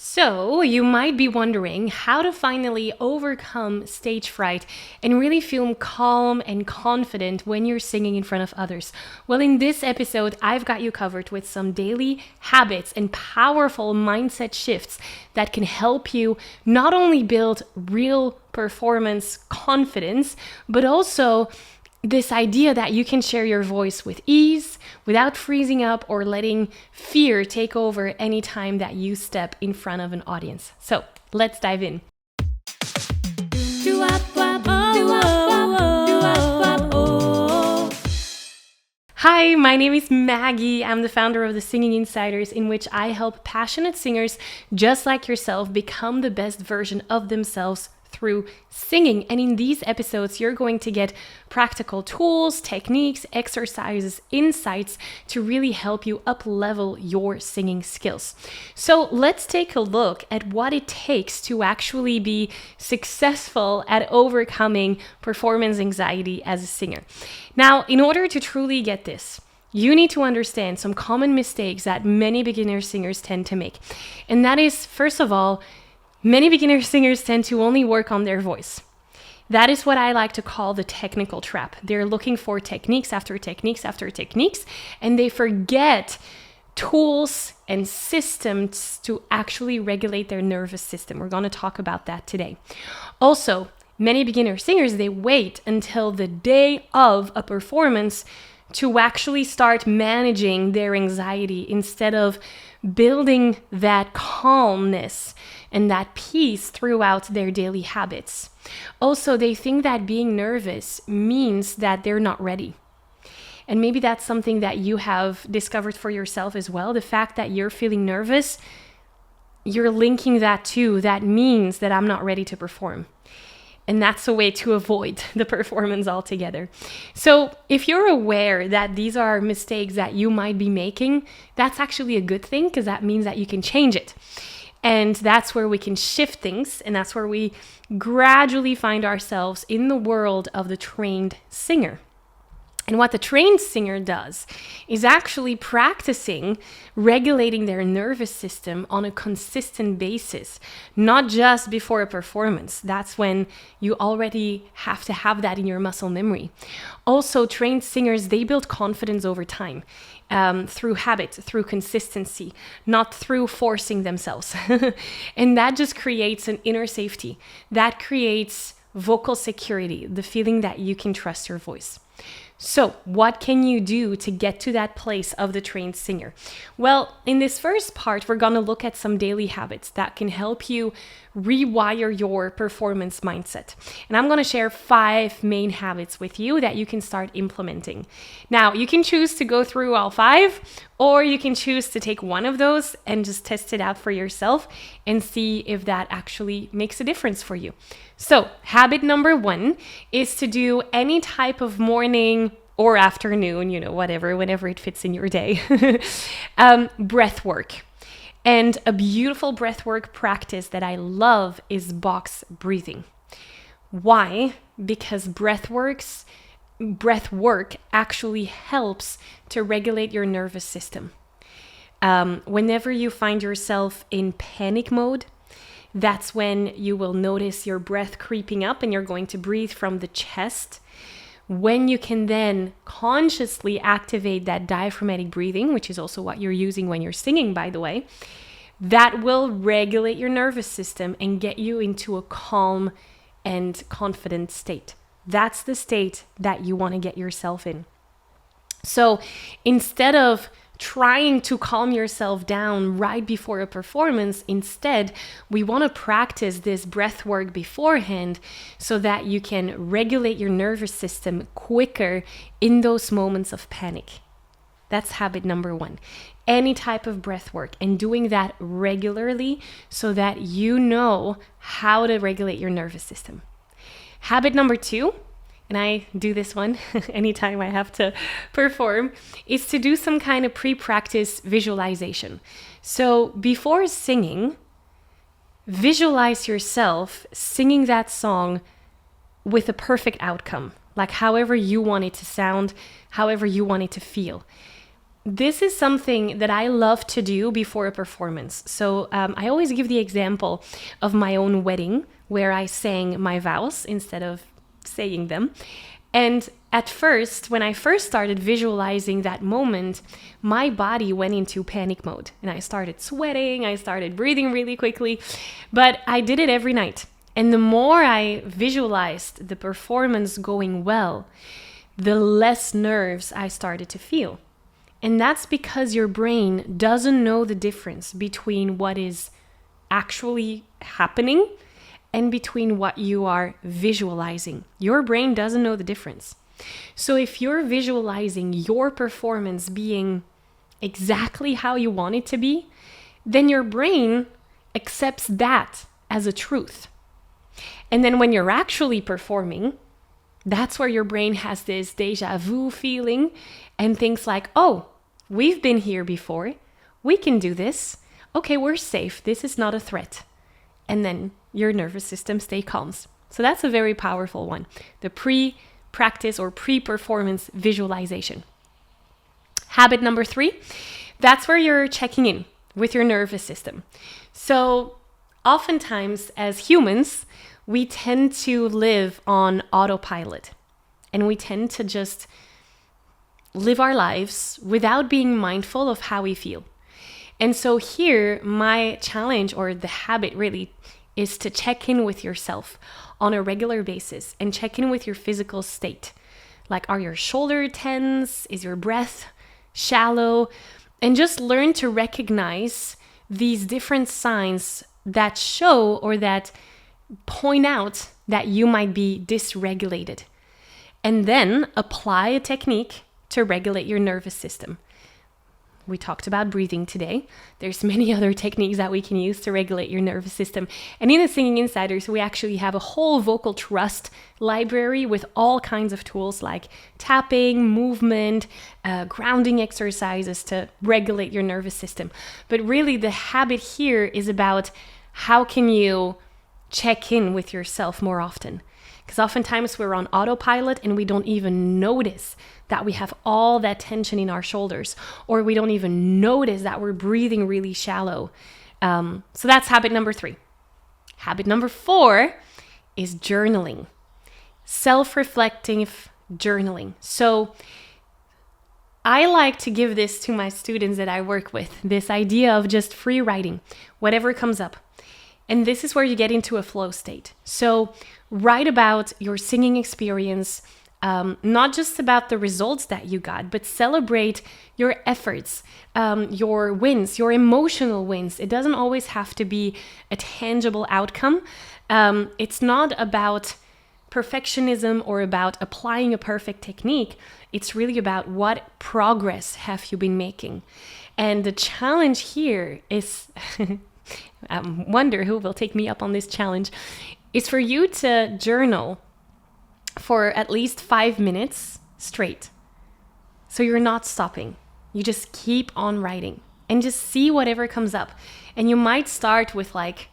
So, you might be wondering how to finally overcome stage fright and really feel calm and confident when you're singing in front of others. Well, in this episode, I've got you covered with some daily habits and powerful mindset shifts that can help you not only build real performance confidence, but also this idea that you can share your voice with ease without freezing up or letting fear take over any time that you step in front of an audience. So let's dive in. Hi, my name is Maggie. I'm the founder of the Singing Insiders, in which I help passionate singers just like yourself become the best version of themselves through singing. And in these episodes, you're going to get practical tools, techniques, exercises, insights to really help you up-level your singing skills. So let's take a look at what it takes to actually be successful at overcoming performance anxiety as a singer. Now, in order to truly get this, you need to understand some common mistakes that many beginner singers tend to make. And that is, first of all, many beginner singers tend to only work on their voice. That is what I like to call the technical trap. They're looking for techniques after techniques after techniques, and they forget tools and systems to actually regulate their nervous system. We're going to talk about that today. Also, many beginner singers, they wait until the day of a performance to actually start managing their anxiety instead of building that calmness and that peace throughout their daily habits. Also, they think that being nervous means that they're not ready. And maybe that's something that you have discovered for yourself as well. The fact that you're feeling nervous, you're linking that to, that means that I'm not ready to perform. And that's a way to avoid the performance altogether. So if you're aware that these are mistakes that you might be making, that's actually a good thing, because that means that you can change it. And that's where we can shift things. And that's where we gradually find ourselves in the world of the trained singer. And what the trained singer does is actually practicing regulating their nervous system on a consistent basis, not just before a performance. That's when you already have to have that in your muscle memory. Also, trained singers, they build confidence over time through habit, through consistency, not through forcing themselves. And that just creates an inner safety. That creates vocal security, the feeling that you can trust your voice. So what can you do to get to that place of the trained singer? Well, in this first part, we're going to look at some daily habits that can help you rewire your performance mindset. And I'm going to share 5 main habits with you that you can start implementing. Now, you can choose to go through all 5, or you can choose to take one of those and just test it out for yourself and see if that actually makes a difference for you. So, habit number 1 is to do any type of morning or afternoon, whenever it fits in your day, breath work. And a beautiful breath work practice that I love is box breathing. Why? Because breath work actually helps to regulate your nervous system. Whenever you find yourself in panic mode, that's when you will notice your breath creeping up and you're going to breathe from the chest. When you can then consciously activate that diaphragmatic breathing, which is also what you're using when you're singing, by the way, that will regulate your nervous system and get you into a calm and confident state. That's the state that you want to get yourself in. So instead of trying to calm yourself down right before a performance, instead, we want to practice this breath work beforehand so that you can regulate your nervous system quicker in those moments of panic. That's habit number 1. Any type of breath work, and doing that regularly so that you know how to regulate your nervous system. Habit number 2, and I do this one anytime I have to perform, is to do some kind of pre-practice visualization. So before singing, visualize yourself singing that song with a perfect outcome, like however you want it to sound, however you want it to feel. this is something that I love to do before a performance. So I always give the example of my own wedding where I sang my vows instead of saying them. And at first, when I first started visualizing that moment, my body went into panic mode and I started sweating, I started breathing really quickly, but I did it every night. And the more I visualized the performance going well, the less nerves I started to feel. And that's because your brain doesn't know the difference between what is actually happening and between what you are visualizing. Your brain doesn't know the difference. So if you're visualizing your performance being exactly how you want it to be, then your brain accepts that as a truth. And then when you're actually performing, that's where your brain has this deja vu feeling and thinks like, oh, we've been here before. We can do this. Okay, we're safe. This is not a threat. And then your nervous system stays calm. So that's a very powerful one. The pre-practice or pre-performance visualization. Habit number 3, that's where you're checking in with your nervous system. So oftentimes as humans, we tend to live on autopilot and we tend to just live our lives without being mindful of how we feel. And so here, my challenge or the habit really is to check in with yourself on a regular basis and check in with your physical state. Like, are your shoulders tense? Is your breath shallow? And just learn to recognize these different signs that show or that point out that you might be dysregulated. And then apply a technique to regulate your nervous system. We talked about breathing today. There's many other techniques that we can use to regulate your nervous system. And in the Singing Insiders, we actually have a whole vocal trust library with all kinds of tools like tapping, movement, grounding exercises to regulate your nervous system. But really the habit here is about how can you check in with yourself more often. Because oftentimes we're on autopilot and we don't even notice that we have all that tension in our shoulders, or we don't even notice that we're breathing really shallow. So that's habit number 3. Habit number 4 is journaling. Self-reflective journaling. So I like to give this to my students that I work with, this idea of just free writing, whatever comes up. And this is where you get into a flow state. So write about your singing experience, not just about the results that you got, but celebrate your efforts, your wins, your emotional wins. It doesn't always have to be a tangible outcome. It's not about perfectionism or about applying a perfect technique. It's really about what progress have you been making. And the challenge here is... I wonder who will take me up on this challenge, is for you to journal for at least 5 minutes straight. So you're not stopping. You just keep on writing and just see whatever comes up. And you might start with like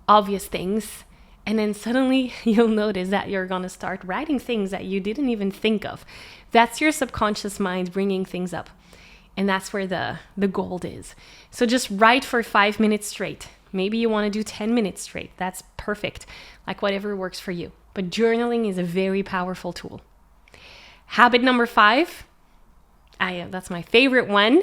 obvious things, and then suddenly you'll notice that you're going to start writing things that you didn't even think of. That's your subconscious mind bringing things up. And that's where the gold is. So just write for 5 minutes straight. Maybe you want to do 10 minutes straight. That's perfect. Like whatever works for you. But journaling is a very powerful tool. Habit number 5. That's my favorite one.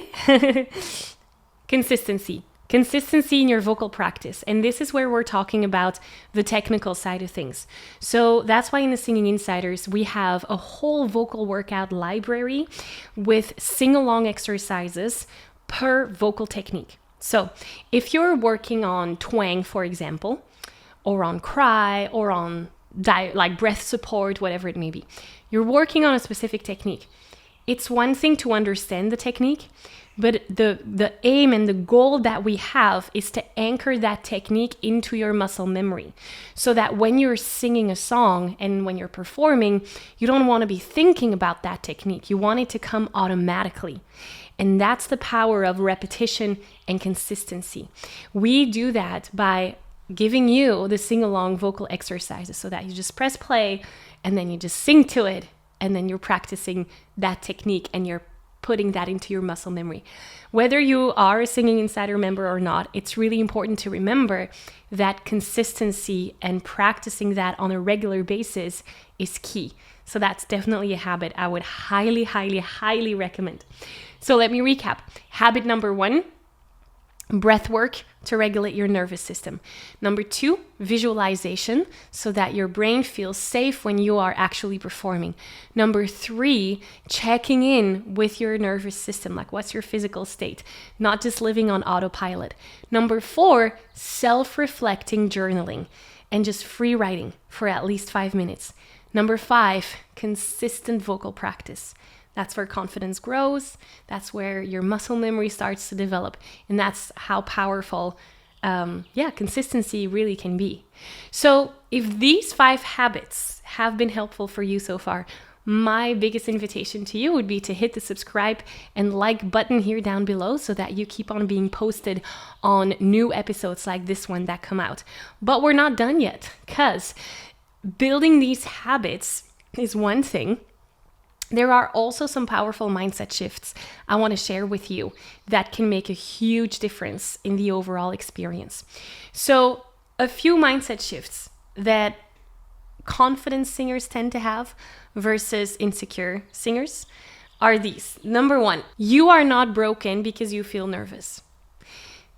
Consistency. Consistency in your vocal practice. And this is where we're talking about the technical side of things. So that's why in the Singing Insiders, we have a whole vocal workout library with sing-along exercises per vocal technique. So if you're working on twang, for example, or on cry, or on like breath support, whatever it may be, you're working on a specific technique. It's one thing to understand the technique, but the aim and the goal that we have is to anchor that technique into your muscle memory so that when you're singing a song and when you're performing, you don't want to be thinking about that technique. You want it to come automatically. And that's the power of repetition and consistency. We do that by giving you the sing-along vocal exercises so that you just press play and then you just sing to it, and then you're practicing that technique and you're putting that into your muscle memory. Whether you are a Singing Insider member or not, it's really important to remember that consistency and practicing that on a regular basis is key. So that's definitely a habit I would highly, highly, highly recommend. So let me recap. Habit number 1, breath work to regulate your nervous system. Number 2, visualization so that your brain feels safe when you are actually performing. Number 3, checking in with your nervous system, like what's your physical state, not just living on autopilot. Number 4, self-reflecting journaling and just free writing for at least 5 minutes. Number 5, consistent vocal practice. That's where confidence grows. That's where your muscle memory starts to develop. And that's how powerful, consistency really can be. So if these 5 habits have been helpful for you so far, my biggest invitation to you would be to hit the subscribe and like button here down below so that you keep on being posted on new episodes like this one that come out. But we're not done yet, because building these habits is one thing. There are also some powerful mindset shifts I want to share with you that can make a huge difference in the overall experience. So, a few mindset shifts that confident singers tend to have versus insecure singers are these. Number 1, you are not broken because you feel nervous.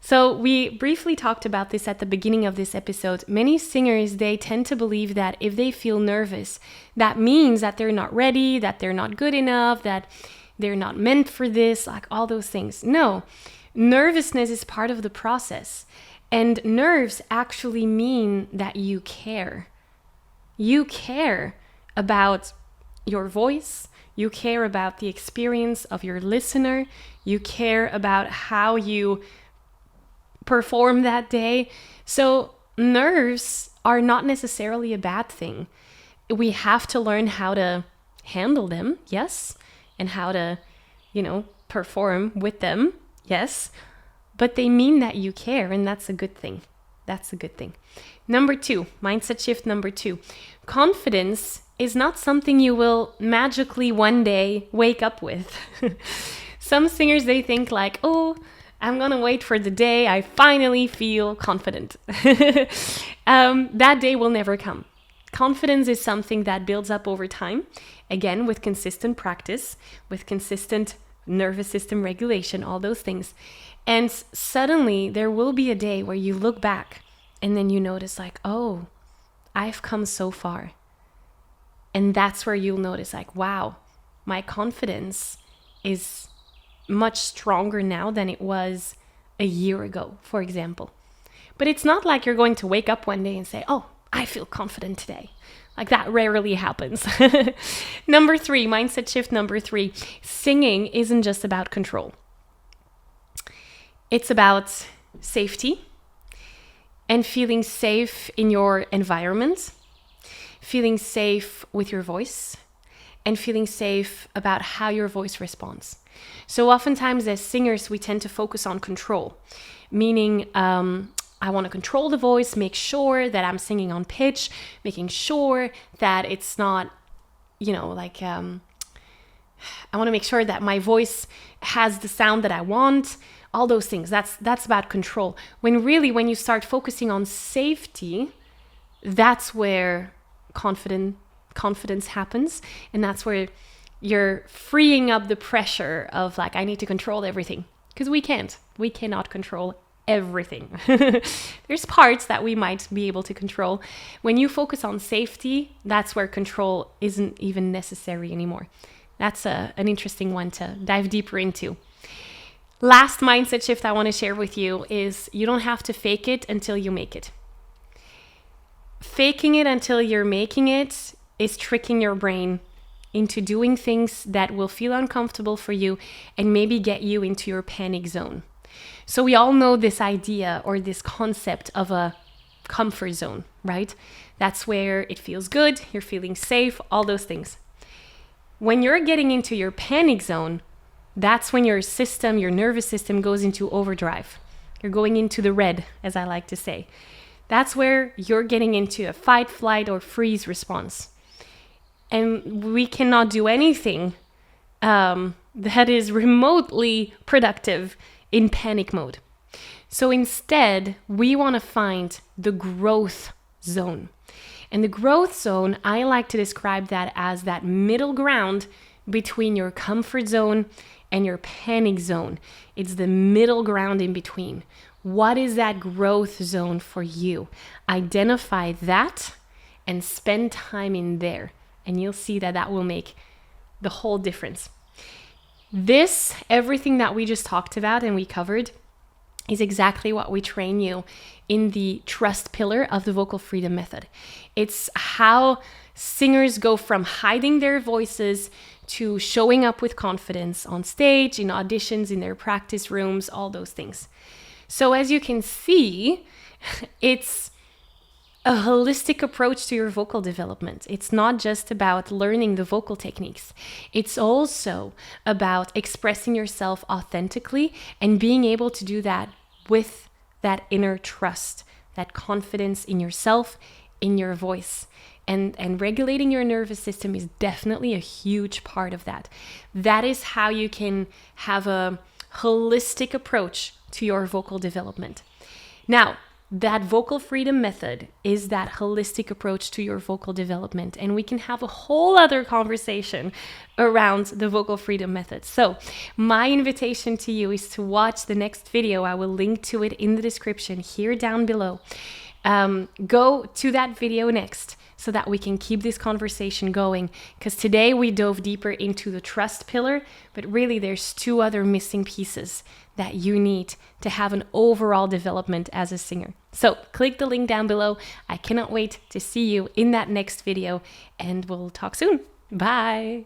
So we briefly talked about this at the beginning of this episode. Many singers, they tend to believe that if they feel nervous, that means that they're not ready, that they're not good enough, that they're not meant for this, like all those things. No, nervousness is part of the process. And nerves actually mean that you care. You care about your voice. You care about the experience of your listener. You care about how you perform that day. So nerves are not necessarily a bad thing. We have to learn how to handle them, yes, and how to, perform with them, yes, but they mean that you care, and that's a good thing. That's a good thing. Number 2, mindset shift number 2. Confidence is not something you will magically one day wake up with. Some singers, they think like, oh, I'm going to wait for the day I finally feel confident. That day will never come. Confidence is something that builds up over time, again, with consistent practice, with consistent nervous system regulation, all those things. And suddenly there will be a day where you look back and then you notice like, oh, I've come so far. And that's where you'll notice like, wow, my confidence is much stronger now than it was a year ago, for example. But it's not like you're going to wake up one day and say, oh, I feel confident today. Like that rarely happens. Number 3, mindset shift number 3, singing isn't just about control. It's about safety and feeling safe in your environment, feeling safe with your voice, and feeling safe about how your voice responds. So oftentimes as singers, we tend to focus on control, meaning I want to control the voice, make sure that I'm singing on pitch, making sure that it's not, I want to make sure that my voice has the sound that I want, all those things. That's about control. When really, when you start focusing on safety, that's where confidence happens, and that's where you're freeing up the pressure of like, I need to control everything, because we cannot control everything. There's parts that we might be able to control. When you focus on safety, that's where control isn't even necessary anymore. That's an interesting one to dive deeper into. Last mindset shift I want to share with you is you don't have to fake it until you make it. Faking it until you're making it is tricking your brain into doing things that will feel uncomfortable for you and maybe get you into your panic zone. So we all know this idea or this concept of a comfort zone, right? That's where it feels good, you're feeling safe, all those things. When you're getting into your panic zone, that's when your system, your nervous system goes into overdrive. You're going into the red, as I like to say. That's where you're getting into a fight, flight, or freeze response. And we cannot do anything that is remotely productive in panic mode. So instead, we want to find the growth zone. And the growth zone, I like to describe that as that middle ground between your comfort zone and your panic zone. It's the middle ground in between. What is that growth zone for you? Identify that and spend time in there. And you'll see that that will make the whole difference. This, everything that we just talked about and we covered, is exactly what we train you in the trust pillar of the vocal freedom method. It's how singers go from hiding their voices to showing up with confidence on stage, in auditions, in their practice rooms, all those things. So as you can see, it's a holistic approach to your vocal development. It's not just about learning the vocal techniques. It's also about expressing yourself authentically and being able to do that with that inner trust, that confidence in yourself, in your voice. And regulating your nervous system is definitely a huge part of that. That is how you can have a holistic approach to your vocal development. Now, that vocal freedom method is that holistic approach to your vocal development. And we can have a whole other conversation around the vocal freedom method. So my invitation to you is to watch the next video. I will link to it in the description here down below. Go to that video next so that we can keep this conversation going. Because today we dove deeper into the trust pillar, but really there's two other missing pieces that you need to have an overall development as a singer. So click the link down below. I cannot wait to see you in that next video, and we'll talk soon. Bye.